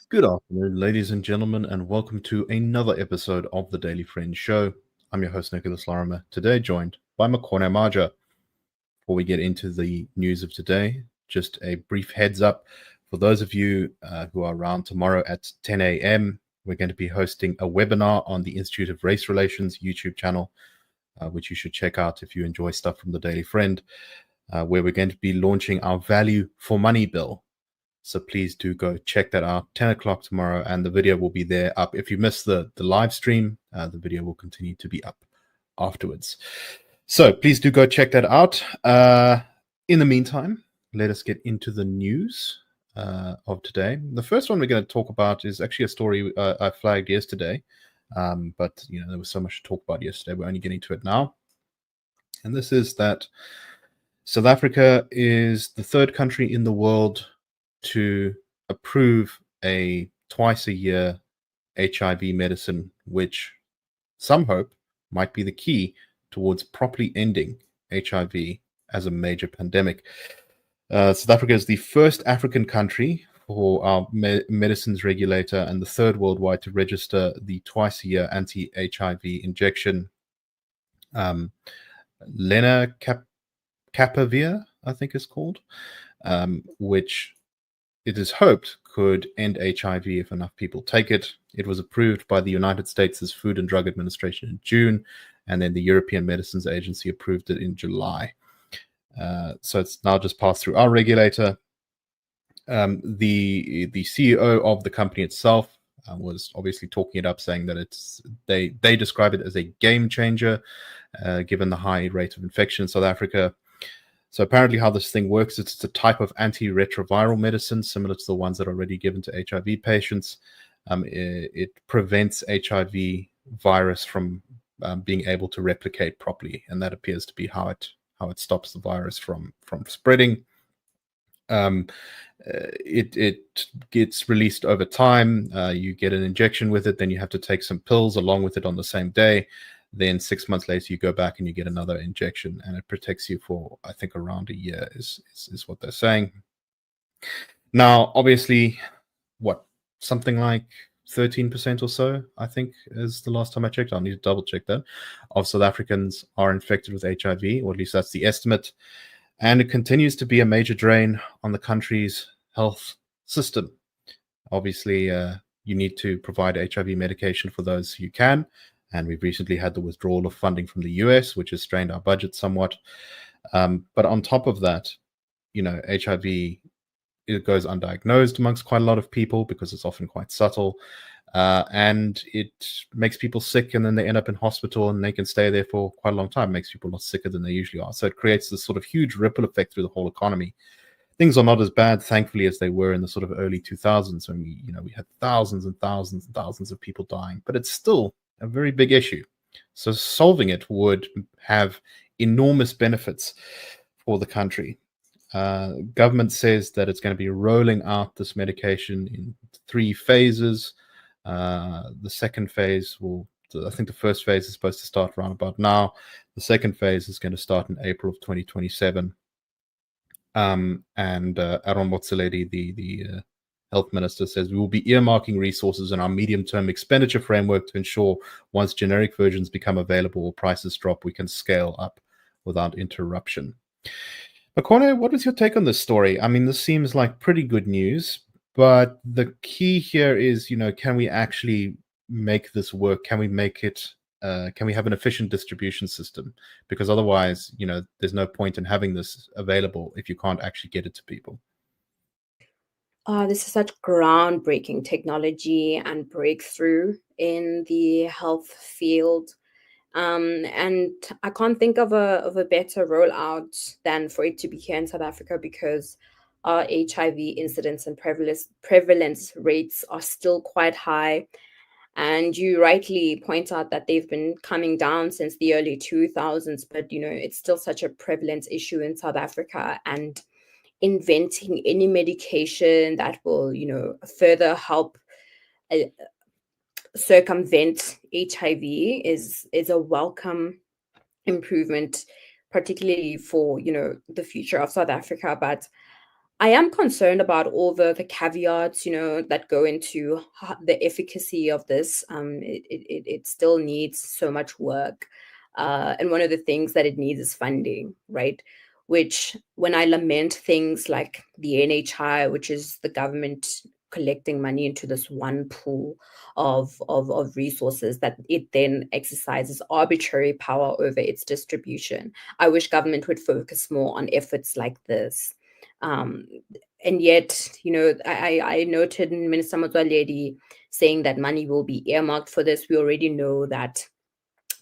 Good afternoon, ladies and gentlemen, and welcome to another episode of the Daily Friends Show. I'm your host, Nicholas Lorimer, today joined by Makone Maja. Before we get into the news of today, just a brief heads up for those of you who are around tomorrow at 10 a.m. We're going to be hosting a webinar on the Institute of Race Relations YouTube channel, which you should check out if you enjoy stuff from the Daily Friend, where we're going to be launching our Value for Money bill. So please do go check that out, 10 o'clock tomorrow, and the video will be there up. If you missed the live stream, the video will continue to be up afterwards. So please do go check that out. In the meantime, let us get into the news of today. The first one we're going to talk about is actually a story I flagged yesterday, but there was so much to talk about yesterday. We're only getting to it now. And this is that South Africa is the third country in the world to approve a twice-a-year HIV medicine, which some hope might be the key towards properly ending HIV as a major pandemic. South Africa is the first African country for our medicines regulator and the third worldwide to register the twice-a-year anti-HIV injection. Lenacapavir, I think it's called, which it is hoped could end HIV if enough people take it. It was approved by the United States' Food and Drug Administration in June, and then the European Medicines Agency approved it in July. So it's now just passed through our regulator. The CEO of the company itself was obviously talking it up, saying that they describe it as a game changer, given the high rate of infection in South Africa. So apparently how this thing works, it's a type of antiretroviral medicine similar to the ones that are already given to HIV patients. It prevents HIV virus from being able to replicate properly, and that appears to be how it stops the virus from spreading. It gets released over time. You get an injection with it, then you have to take some pills along with it on the same day. Then 6 months later, you go back and you get another injection, and it protects you for, I think, around a year is what they're saying. Now, obviously, something like 13% or so, I think, is the last time I checked. I'll need to double check that, of South Africans are infected with HIV, or at least that's the estimate. And it continues to be a major drain on the country's health system. Obviously, you need to provide HIV medication for those who can. And we've recently had the withdrawal of funding from the US, which has strained our budget somewhat. But on top of that, HIV, it goes undiagnosed amongst quite a lot of people because it's often quite subtle. And it makes people sick, and then they end up in hospital, and they can stay there for quite a long time. It makes people a lot sicker than they usually are. So it creates this sort of huge ripple effect through the whole economy. Things are not as bad, thankfully, as they were in the sort of early 2000s when we had thousands and thousands and thousands of people dying. But it's still a very big issue. So solving it would have enormous benefits for the country. Government says that it's going to be rolling out this medication in 3 phases. The second phase I think the first phase is supposed to start around about now. The second phase is going to start in April of 2027. And Aaron Motsoaledi, the health minister, says we will be earmarking resources in our medium-term expenditure framework to ensure once generic versions become available or prices drop, we can scale up without interruption. Makone, what was your take on this story? I mean, this seems like pretty good news, but the key here is, can we actually make this work? Can we make it? Can we have an efficient distribution system? Because otherwise, there's no point in having this available if you can't actually get it to people. This is such groundbreaking technology and breakthrough in the health field. And I can't think of a better rollout than for it to be here in South Africa, because our HIV incidence and prevalence rates are still quite high. And you rightly point out that they've been coming down since the early 2000s, but it's still such a prevalent issue in South Africa. And inventing any medication that will, further help circumvent HIV is a welcome improvement particularly for, the future of South Africa. But I am concerned about all the caveats, that go into the efficacy of this. It still needs so much work. And one of the things that it needs is funding, right? Which, when I lament things like the NHI, which is the government collecting money into this one pool of resources that it then exercises arbitrary power over its distribution. I wish government would focus more on efforts like this. Um, and yet, I noted in Minister Motsoaledi saying that money will be earmarked for this. We already know that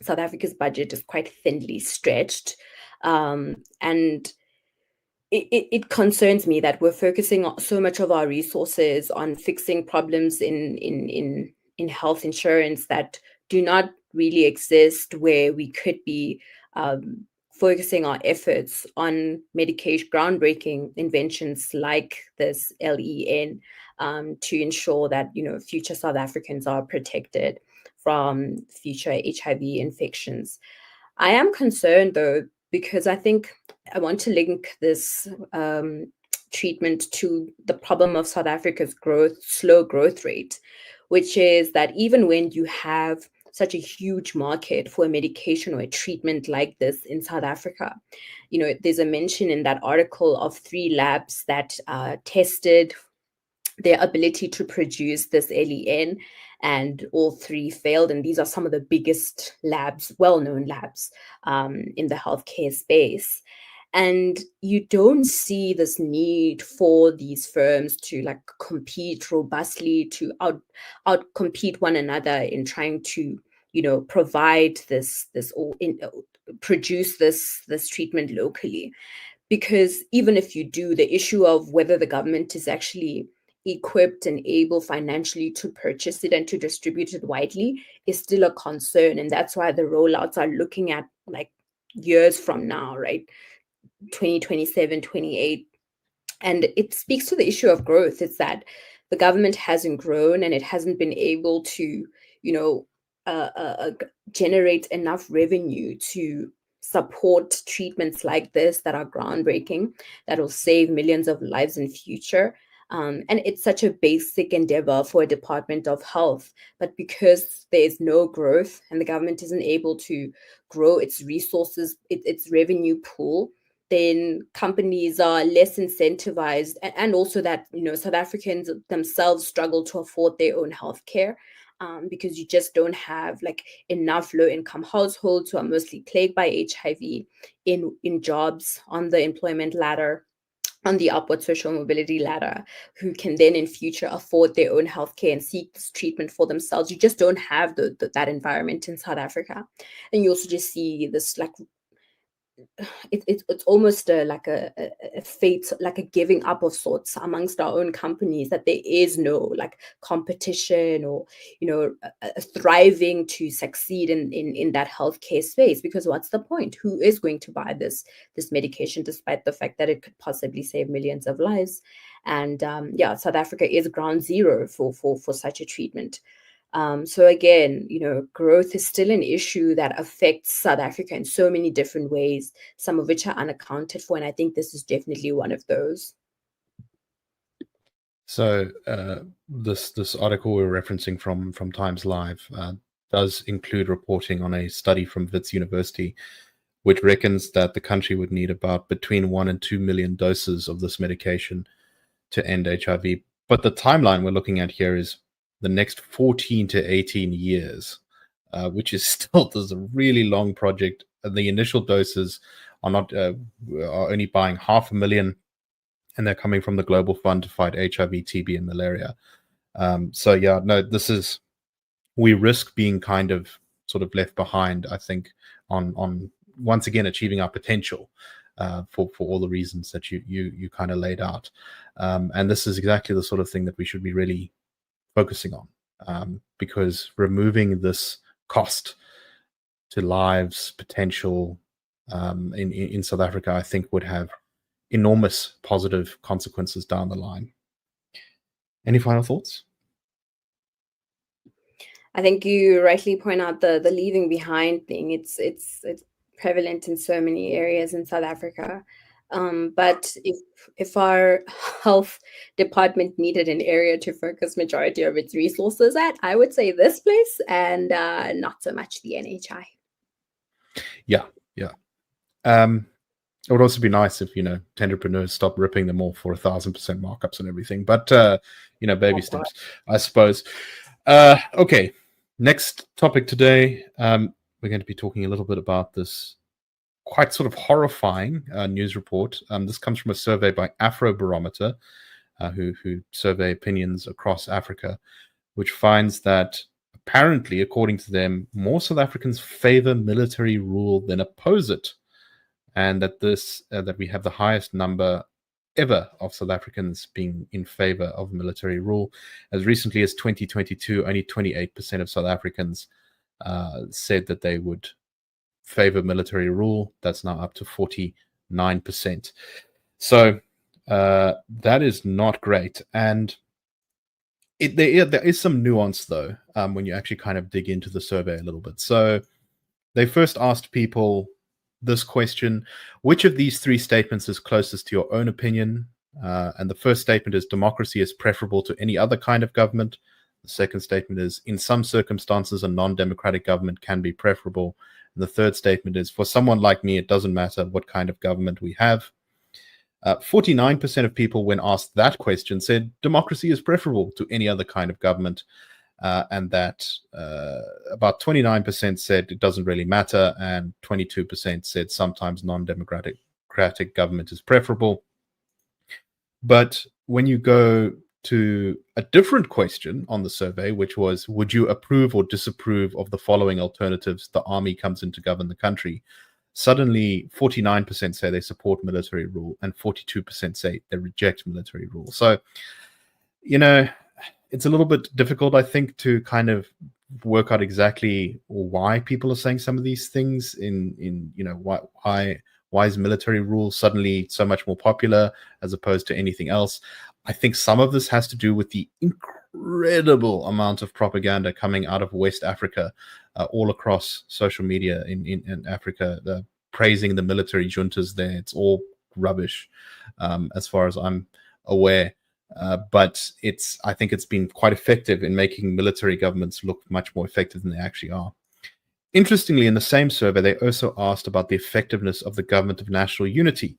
South Africa's budget is quite thinly stretched. And it concerns me that we're focusing so much of our resources on fixing problems in health insurance that do not really exist, where we could be focusing our efforts on medication, groundbreaking inventions like this LEN, to ensure that future South Africans are protected from future HIV infections. I am concerned, though, because I think I want to link this treatment to the problem of South Africa's slow growth rate, which is that even when you have such a huge market for a medication or a treatment like this in South Africa, there's a mention in that article of 3 labs that tested their ability to produce this LEN, and all 3 failed. And these are some of the biggest labs, well-known labs, in the healthcare space. And you don't see this need for these firms to compete robustly, to out compete one another in trying to provide this or produce this treatment locally. Because even if you do, the issue of whether the government is actually equipped and able financially to purchase it and to distribute it widely is still a concern. And that's why the rollouts are looking at years from now, right? 2027, 28. And it speaks to the issue of growth. It's that the government hasn't grown, and it hasn't been able to, generate enough revenue to support treatments like this that are groundbreaking, that will save millions of lives in future. And it's such a basic endeavor for a Department of Health. But because there is no growth and the government isn't able to grow its resources, its revenue pool, then companies are less incentivized. And also that, South Africans themselves struggle to afford their own healthcare, because you just don't have enough low-income households who are mostly plagued by HIV in jobs on the employment ladder, on the upward social mobility ladder, who can then in future afford their own healthcare and seek this treatment for themselves. You just don't have that environment in South Africa. And you also just see this it's almost a fate, like a giving up of sorts amongst our own companies, that there is no competition or a thriving to succeed in that healthcare space. Because what's the point? Who is going to buy this medication, despite the fact that it could possibly save millions of lives? And South Africa is ground zero for such a treatment. So again, growth is still an issue that affects South Africa in so many different ways, some of which are unaccounted for. And I think this is definitely one of those. So this article we're referencing from Times Live does include reporting on a study from Wits University, which reckons that the country would need about between 1 and 2 million doses of this medication to end HIV. But the timeline we're looking at here is the next 14 to 18 years, which is still there's a really long project. The initial doses are not are only buying 500,000, and they're coming from the Global Fund to fight HIV, TB, and malaria. We risk being kind of sort of left behind, I think, on once again achieving our potential, for all the reasons that you kind of laid out. And this is exactly the sort of thing that we should be really focusing on, because removing this cost to lives potential in South Africa, I think, would have enormous positive consequences down the line. Any final thoughts? I think you rightly point out the leaving behind thing. It's prevalent in so many areas in South Africa. But if our health department needed an area to focus majority of its resources at, I would say this place, and not so much the NHI. Yeah, yeah. It would also be nice if, entrepreneurs stop ripping them off for 1,000% markups and everything. But, baby steps, I suppose. Okay, next topic today. We're going to be talking a little bit about this quite sort of horrifying news report. This comes from a survey by Afrobarometer, who survey opinions across Africa, which finds that apparently, according to them, more South Africans favor military rule than oppose it, and that that we have the highest number ever of South Africans being in favor of military rule. As recently as 2022, only 28% of South Africans said that they would favor military rule. That's now up to 49%. So that is not great. And there is some nuance, though, when you actually kind of dig into the survey a little bit. So they first asked people this question: which of these three statements is closest to your own opinion? And the first statement is democracy is preferable to any other kind of government. The second statement is in some circumstances, a non-democratic government can be preferable. And the third statement is for someone like me, it doesn't matter what kind of government we have. 49% of people, when asked that question, said democracy is preferable to any other kind of government. And that about 29% said it doesn't really matter, and 22% said sometimes non-democratic government is preferable. But when you go to a different question on the survey, which was, would you approve or disapprove of the following alternatives? The army comes in to govern the country. Suddenly, 49% say they support military rule, and 42% say they reject military rule. So, it's a little bit difficult, I think, to kind of work out exactly why people are saying some of these things. Why is military rule suddenly so much more popular as opposed to anything else? I think some of this has to do with the incredible amount of propaganda coming out of West Africa, all across social media in Africa, praising the military juntas there. It's all rubbish, as far as I'm aware. But I think it's been quite effective in making military governments look much more effective than they actually are. Interestingly, in the same survey, they also asked about the effectiveness of the government of national unity.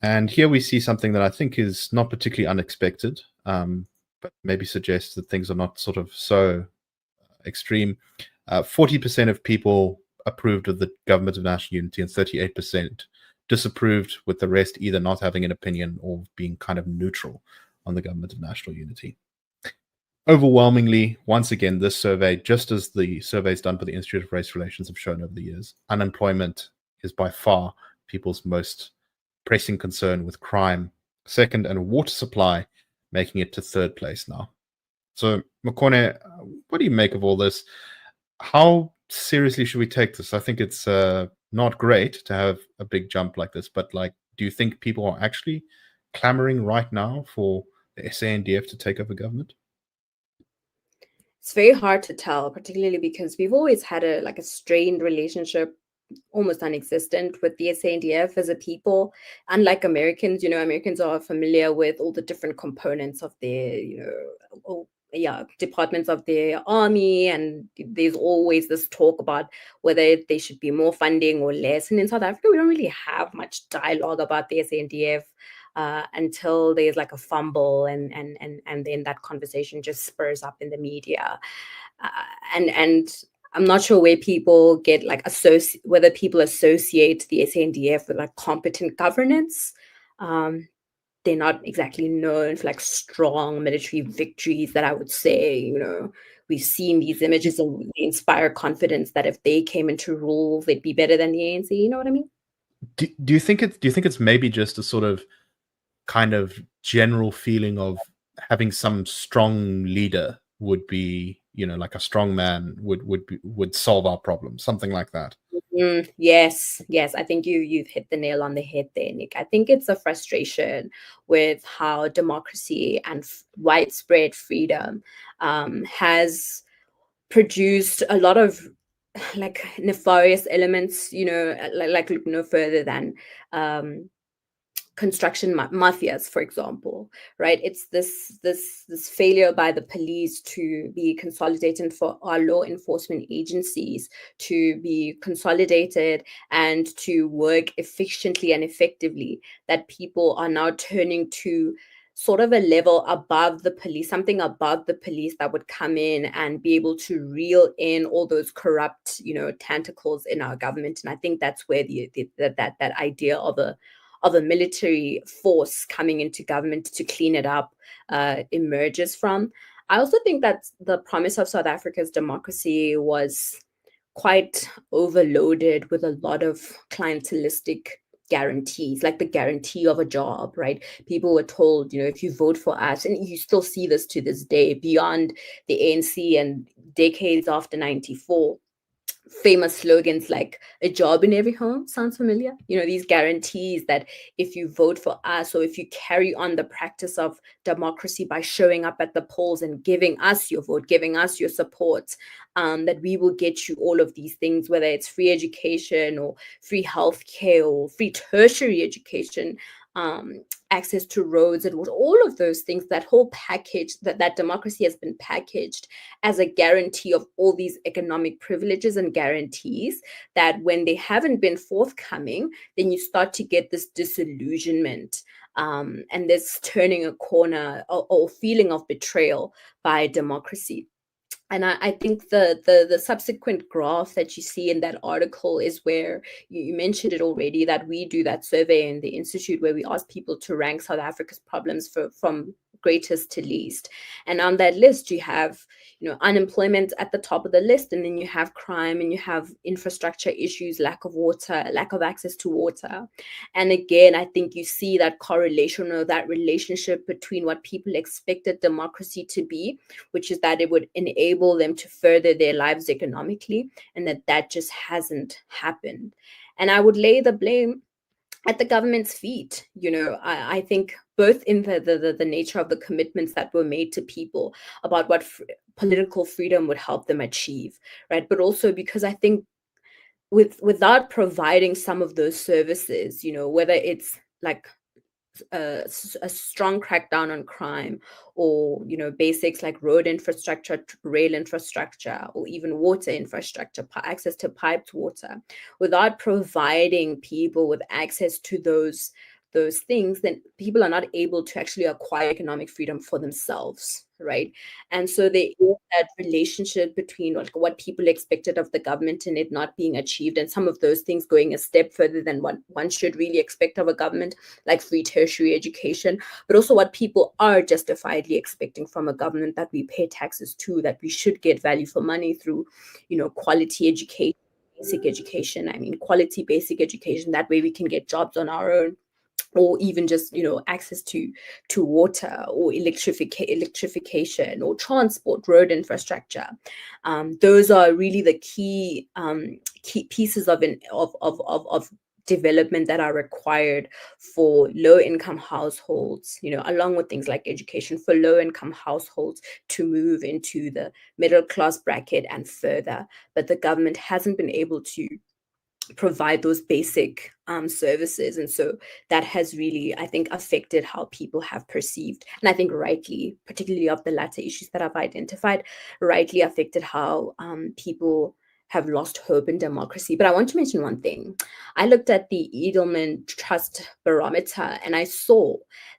And here we see something that I think is not particularly unexpected, but maybe suggests that things are not sort of so extreme. 40% of people approved of the government of national unity and 38% disapproved, with the rest either not having an opinion or being kind of neutral on the government of national unity. Overwhelmingly, once again, this survey, just as the surveys done by the Institute of Race Relations have shown over the years, unemployment is by far people's most pressing concern, with crime second and water supply making it to third place now. So, Makone, what do you make of all this? How seriously should we take this? I think it's not great to have a big jump like this, but do you think people are actually clamoring right now for the SANDF to take over government? It's very hard to tell, particularly because we've always had a strained relationship, almost non-existent, with the SANDF as a people. Unlike Americans, Americans are familiar with all the different components of their, departments of their army, and there's always this talk about whether they should be more funding or less. And in South Africa, we don't really have much dialogue about the SANDF until there's a fumble, and then that conversation just spurs up in the media. And I'm not sure where people get whether people associate the SANDF with competent governance. They're not exactly known for strong military victories that I would say, we've seen these images and they inspire confidence that if they came into rule, they'd be better than the ANC. You know what I mean? Do you think it's maybe just a sort of kind of general feeling of having some strong leader would be, like a strong man would solve our problem, something like that? Yes. I think you've hit the nail on the head there, Nick. I think it's a frustration with how democracy and widespread freedom has produced a lot of like nefarious elements, like look no further than um, construction mafias, for example, right? It's this failure by the police to be consolidated, for our law enforcement agencies to be consolidated and to work efficiently and effectively, that people are now turning to sort of a level above the police, something above the police that would come in and be able to reel in all those corrupt, tentacles in our government. And I think that's where that idea of a military force coming into government to clean it up emerges from. I also think that the promise of South Africa's democracy was quite overloaded with a lot of clientelistic guarantees, like the guarantee of a job, right? People were told, if you vote for us, and you still see this to this day beyond the ANC and decades after 94, famous slogans like a job in every home. Sounds familiar? These guarantees that if you vote for us, or if you carry on the practice of democracy by showing up at the polls and giving us your vote, giving us your support, that we will get you all of these things, whether it's free education or free healthcare or free tertiary education, um, access to roads, and all of those things, that whole package, that democracy has been packaged as a guarantee of all these economic privileges and guarantees, that when they haven't been forthcoming, then you start to get this disillusionment, and this turning a corner, or feeling of betrayal by democracy. And I think the subsequent graph that you see in that article is where you mentioned it already, that we do that survey in the institute where we ask people to rank South Africa's problems from greatest to least. And on that list, you have, unemployment at the top of the list, and then you have crime, and you have infrastructure issues, lack of water, lack of access to water. And again, I think you see that correlation, or that relationship between what people expected democracy to be, which is that it would enable them to further their lives economically, and that just hasn't happened. And I would lay the blame at the government's feet. I think both in the nature of the commitments that were made to people about what political freedom would help them achieve, right? But also because I think without providing some of those services, whether it's like a strong crackdown on crime, or basics like road infrastructure, rail infrastructure, or even water infrastructure, access to piped water, without providing people with access to those things, then people are not able to actually acquire economic freedom for themselves, right? And so there is that relationship between like what people expected of the government and it not being achieved, and some of those things going a step further than what one should really expect of a government, like free tertiary education, but also what people are justifiably expecting from a government, that we pay taxes to, that we should get value for money through, quality education, basic education. I mean, quality basic education. That way we can get jobs on our own, or even just access to water, or electrification, or transport, road infrastructure. Those are really the key pieces of development that are required for low income households, along with things like education, for low income households to move into the middle class bracket and further. But the government hasn't been able to provide those basic services. And so that has really, I think, affected how people have perceived, and I think rightly, particularly of the latter issues that I've identified, rightly affected how people have lost hope in democracy. But I want to mention one thing. I looked at the Edelman Trust Barometer, and I saw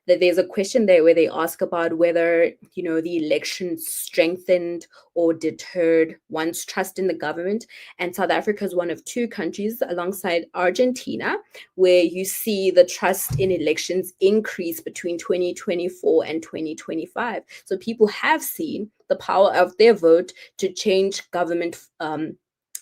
that there's a question there where they ask about whether, the election strengthened or deterred one's trust in the government. And South Africa is one of two countries alongside Argentina where you see the trust in elections increase between 2024 and 2025. So people have seen the power of their vote to change government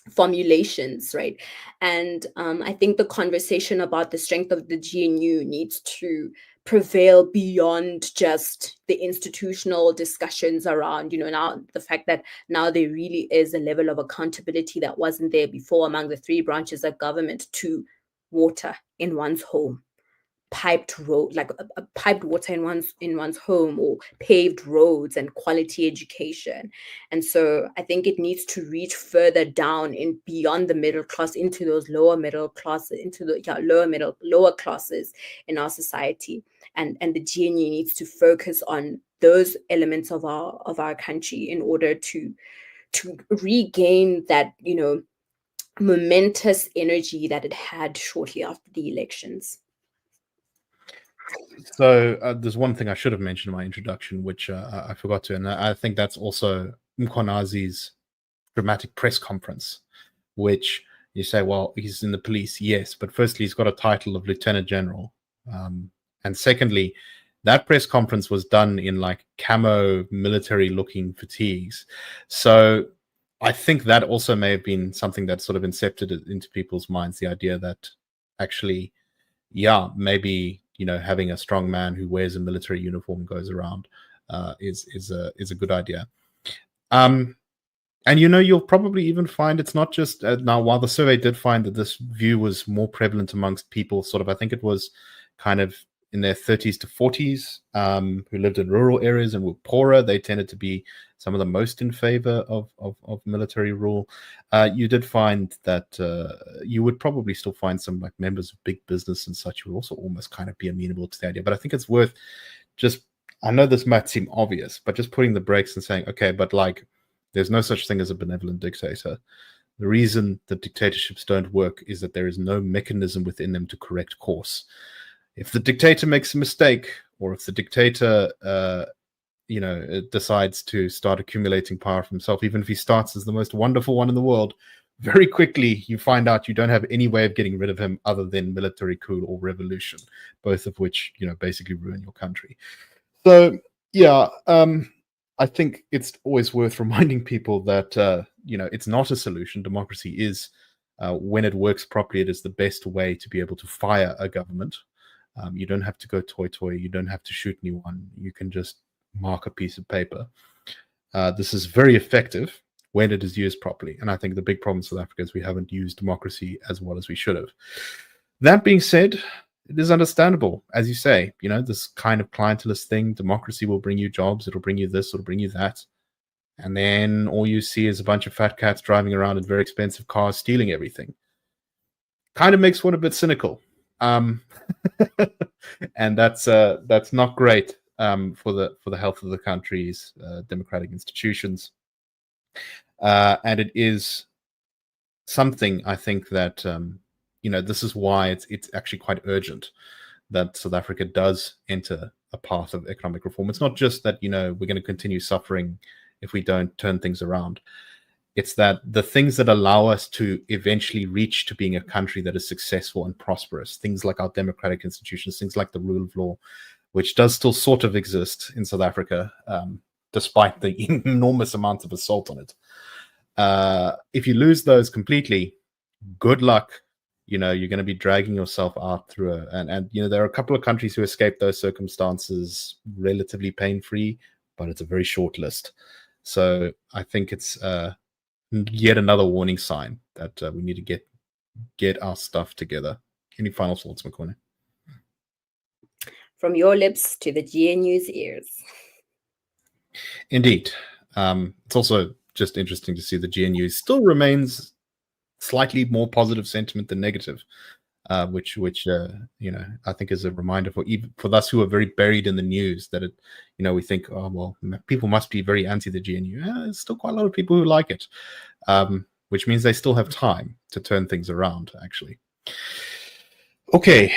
formulations, right? And I think the conversation about the strength of the GNU needs to prevail beyond just the institutional discussions around, now the fact that now there really is a level of accountability that wasn't there before among the three branches of government to water in one's home. piped road, like a piped water in one's home, or paved roads and quality education. And so I think it needs to reach further down in beyond the middle class, into those lower middle classes, into the lower classes in our society. And the GNU needs to focus on those elements of our country in order to regain that, momentous energy that it had shortly after the elections. So there's one thing I should have mentioned in my introduction, which I forgot to, and I think that's also Mkonazi's dramatic press conference, which you say, well, he's in the police, yes, but firstly, he's got a title of Lieutenant General, and secondly, that press conference was done in like camo military-looking fatigues. So I think that also may have been something that sort of incepted it into people's minds, the idea that actually, yeah, maybe having a strong man who wears a military uniform goes around is a good idea. And you'll probably even find it's not just now. While the survey did find that this view was more prevalent amongst people, sort of, I think it was kind of in their 30s to 40s, who lived in rural areas and were poorer. They tended to be some of the most in favor of military rule. You did find that you would probably still find some like members of big business and such who would also almost kind of be amenable to the idea. But I think it's worth just, I know this might seem obvious, but just putting the brakes and saying, okay, but like, there's no such thing as a benevolent dictator. The reason that dictatorships don't work is that there is no mechanism within them to correct course. If the dictator makes a mistake, or if the dictator, decides to start accumulating power for himself, even if he starts as the most wonderful one in the world, very quickly you find out you don't have any way of getting rid of him other than military coup or revolution, both of which, basically ruin your country. So, yeah, I think it's always worth reminding people that, it's not a solution. Democracy is, when it works properly, it is the best way to be able to fire a government. You don't have to go toy. You don't have to shoot anyone. You can just mark a piece of paper. This is very effective when it is used properly. And I think the big problem in South Africa is we haven't used democracy as well as we should have. That being said, it is understandable, as you say, this kind of clientelist thing. Democracy will bring you jobs. It'll bring you this. It'll bring you that. And then all you see is a bunch of fat cats driving around in very expensive cars, stealing everything. Kind of makes one a bit cynical. And that's not great for the health of the country's democratic institutions. And it is something, I think, that this is why it's actually quite urgent that South Africa does enter a path of economic reform. It's not just that we're going to continue suffering if we don't turn things around. It's that the things that allow us to eventually reach to being a country that is successful and prosperous, things like our democratic institutions, things like the rule of law, which does still sort of exist in South Africa, despite the enormous amounts of assault on it. If you lose those completely, good luck. You're going to be dragging yourself out through and there are a couple of countries who escaped those circumstances relatively pain-free, but it's a very short list. So I think it's yet another warning sign that we need to get our stuff together. Any final thoughts, Makone? From your lips to the GNU's ears. Indeed. It's also just interesting to see the GNU still remains slightly more positive sentiment than negative, which I think is a reminder for us who are very buried in the news that it, we think, oh well, people must be very anti the GNU. There's still quite a lot of people who like it, which means they still have time to turn things around. Actually, okay.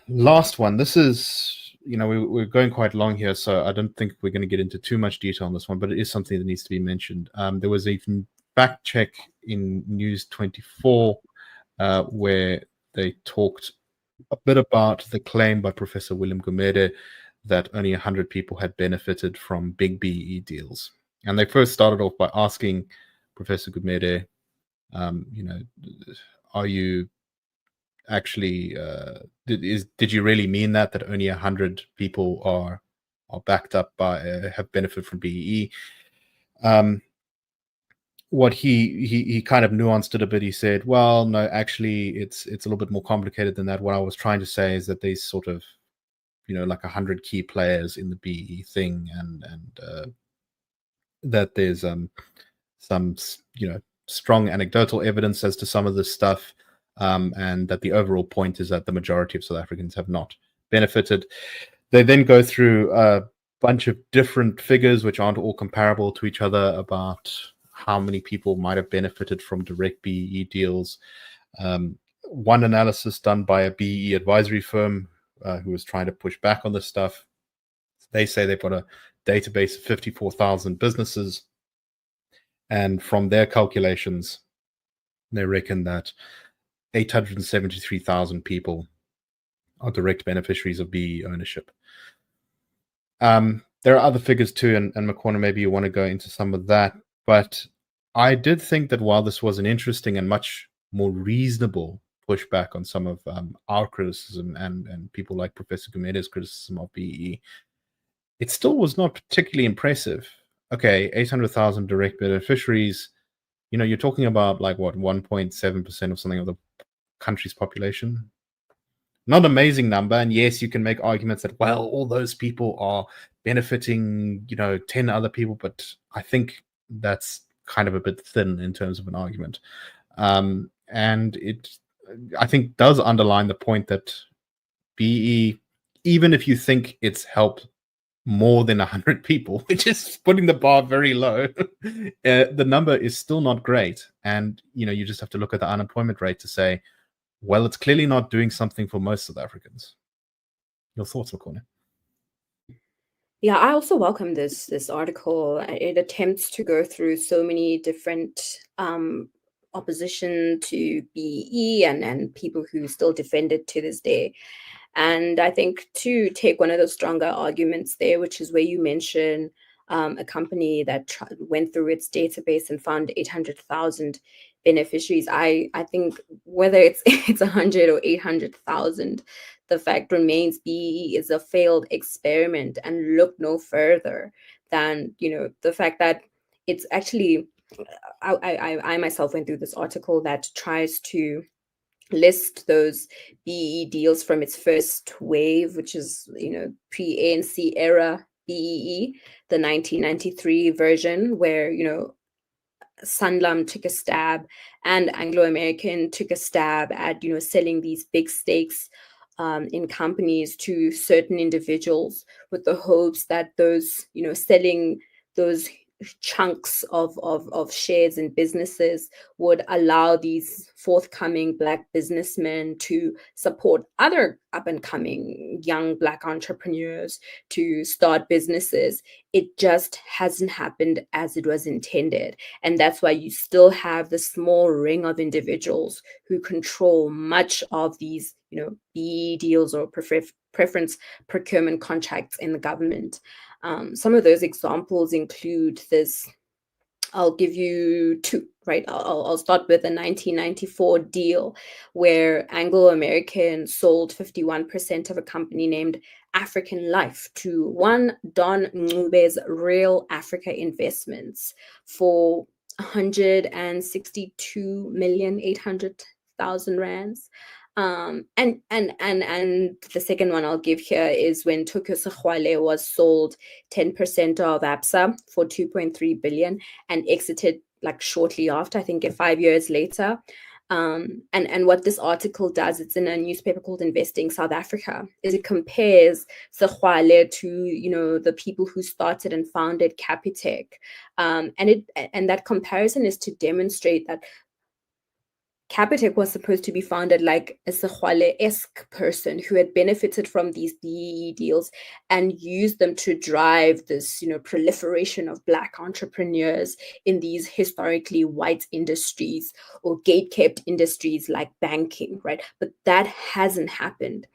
Last one. This is, we're going quite long here, so I don't think we're going to get into too much detail on this one, but it is something that needs to be mentioned. There was a fact check in News 24 where they talked a bit about the claim by Professor Willem Gumede that only 100 people had benefited from big BEE deals. And they first started off by asking Professor Gumede, are you actually did you really mean that only 100 people are backed up by have benefit from BEE? what he kind of nuanced it a bit. He said, well, no, actually it's a little bit more complicated than that. What I was trying to say is that there's sort of, like 100 key players in the BE thing, and that there's some strong anecdotal evidence as to some of this stuff, and that the overall point is that the majority of South Africans have not benefited. They then go through a bunch of different figures which aren't all comparable to each other about how many people might have benefited from direct BEE deals. One analysis done by a BEE advisory firm who was trying to push back on this stuff, they say they've got a database of 54,000 businesses, and from their calculations, they reckon that 873,000 people are direct beneficiaries of BE ownership. There are other figures too, and Makone, maybe you want to go into some of that. But I did think that while this was an interesting and much more reasonable pushback on some of our criticism and people like Professor Gumede's criticism of BE, it still was not particularly impressive. Okay, 800,000 direct beneficiaries. You're talking about like what, 1.7% of something of the country's population. Not an amazing number. And yes, you can make arguments that, well, all those people are benefiting, 10 other people, but I think that's kind of a bit thin in terms of an argument. And it, I think, does underline the point that BE, even if you think it's helped more than 100 people, which is putting the bar very low, the number is still not great. And, you just have to look at the unemployment rate to say, well, it's clearly not doing something for most South Africans. Your thoughts, Makone? Yeah, I also welcome this article. It attempts to go through so many different opposition to BE and people who still defend it to this day. And I think to take one of the stronger arguments there, which is where you mention a company that went through its database and found 800,000 beneficiaries. I think whether it's 100 or 800,000, the fact remains BE is a failed experiment, and look no further than the fact that it's actually. I myself went through this article that tries to list those BEE deals from its first wave, which is pre-ANC era BEE, the 1993 version, where Sanlam took a stab and Anglo American took a stab at selling these big stakes in companies to certain individuals, with the hopes that those selling those chunks of shares in businesses would allow these forthcoming Black businessmen to support other up and coming young Black entrepreneurs to start businesses. It just hasn't happened as it was intended. And that's why you still have the small ring of individuals who control much of these, BE deals or preference procurement contracts in the government. Some of those examples include this. I'll give you two, right? I'll start with a 1994 deal where Anglo American sold 51% of a company named African Life to one Don Ngube's Real Africa Investments for 162,800,000 rands. And the second one I'll give here is when Tokyo Sexwale was sold 10% of ABSA for 2.3 billion and exited like shortly after, I think 5 years later. And what this article does, it's in a newspaper called Investing South Africa, is it compares Sexwale to the people who started and founded Capitec, and that comparison is to demonstrate that Capitec was supposed to be founded like a Sexwale-esque person who had benefited from these BEE deals and used them to drive this, proliferation of Black entrepreneurs in these historically white industries or gate-kept industries like banking, right? But that hasn't happened.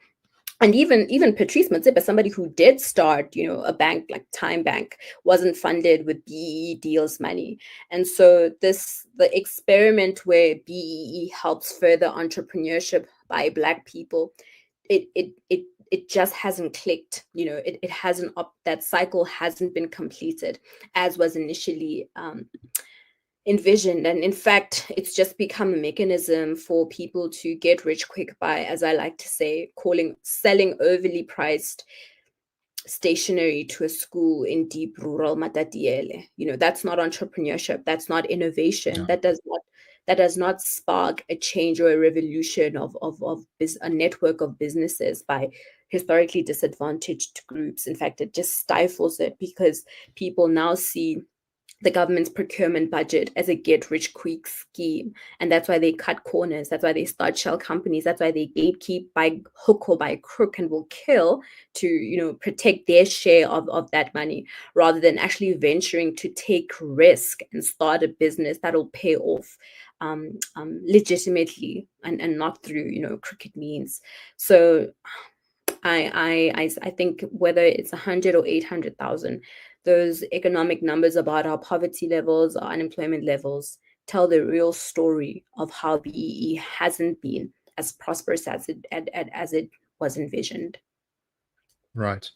And even Patrice Motsepe, somebody who did start, a bank like Time Bank, wasn't funded with BEE deals money. And so the experiment where BEE helps further entrepreneurship by Black people, it just hasn't clicked. It hasn't that cycle hasn't been completed as was initially envisioned. And in fact, it's just become a mechanism for people to get rich quick by, as I like to say, selling overly priced stationery to a school in deep rural Matatiele. That's not entrepreneurship. That's not innovation. Yeah. That does not spark a change or a revolution of a network of businesses by historically disadvantaged groups. In fact, it just stifles it, because people now see the government's procurement budget as a get-rich-quick scheme. And that's why they cut corners. That's why they start shell companies. That's why they gatekeep by hook or by crook and will kill to, protect their share of that money, rather than actually venturing to take risk and start a business that'll pay off legitimately and not through, crooked means. So I think whether it's 100 or 800,000, those economic numbers about our poverty levels, our unemployment levels, tell the real story of how BEE hasn't been as prosperous as it was envisioned. Right.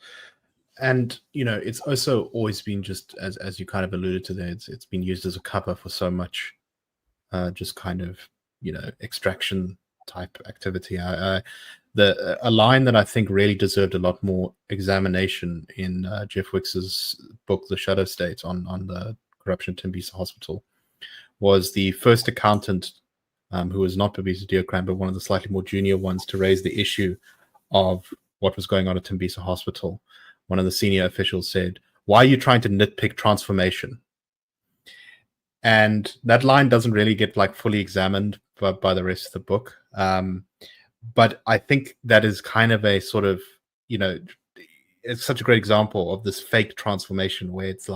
And it's also always been, just as you kind of alluded to there, it's been used as a cover for so much just kind of extraction type activity. A line that I think really deserved a lot more examination in Jeff Wicks's book, The Shadow State, on the corruption at Tembisa Hospital, was the first accountant, who was not Babisa Diokran, but one of the slightly more junior ones, to raise the issue of what was going on at Tembisa Hospital. One of the senior officials said, "Why are you trying to nitpick transformation?" And that line doesn't really get fully examined by the rest of the book. But I think that is kind of a sort of, it's such a great example of this fake transformation, where it's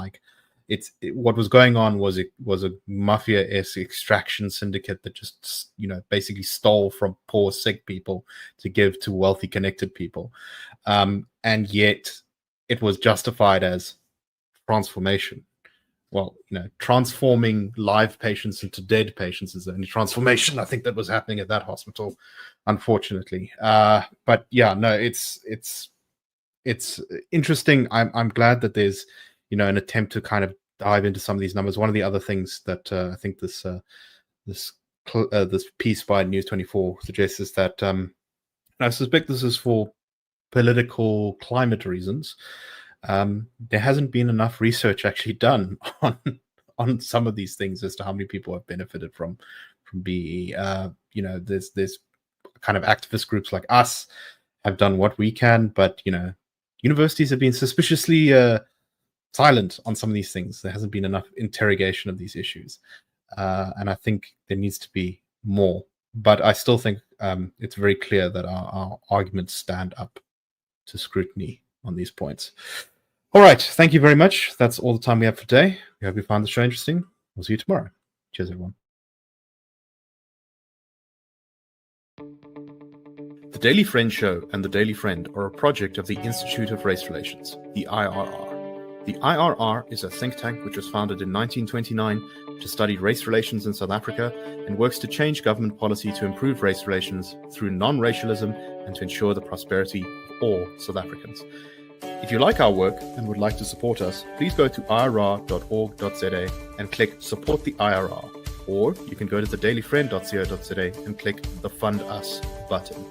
what was going on was a mafia-esque extraction syndicate that just, basically stole from poor, sick people to give to wealthy, connected people. And yet it was justified as transformation. Well, transforming live patients into dead patients is the only transformation I think that was happening at that hospital, unfortunately. But yeah, no, it's interesting. I'm glad that there's an attempt to kind of dive into some of these numbers. One of the other things that I think this piece by News 24 suggests is that I suspect this is for political climate reasons. There hasn't been enough research actually done on some of these things as to how many people have benefited from BE. There's kind of activist groups like us have done what we can, but universities have been suspiciously silent on some of these things. There hasn't been enough interrogation of these issues, and I think there needs to be more. But I still think it's very clear that our arguments stand up to scrutiny on these points. All right. Thank you very much. That's all the time we have for today. We hope you found the show interesting. We'll see you tomorrow. Cheers, everyone. The Daily Friend Show and The Daily Friend are a project of the Institute of Race Relations, the IRR. The IRR is a think tank which was founded in 1929 to study race relations in South Africa and works to change government policy to improve race relations through non-racialism and to ensure the prosperity of all South Africans. If you like our work and would like to support us, please go to irr.org.za and click Support the IRR. Or you can go to thedailyfriend.co.za and click the Fund Us button.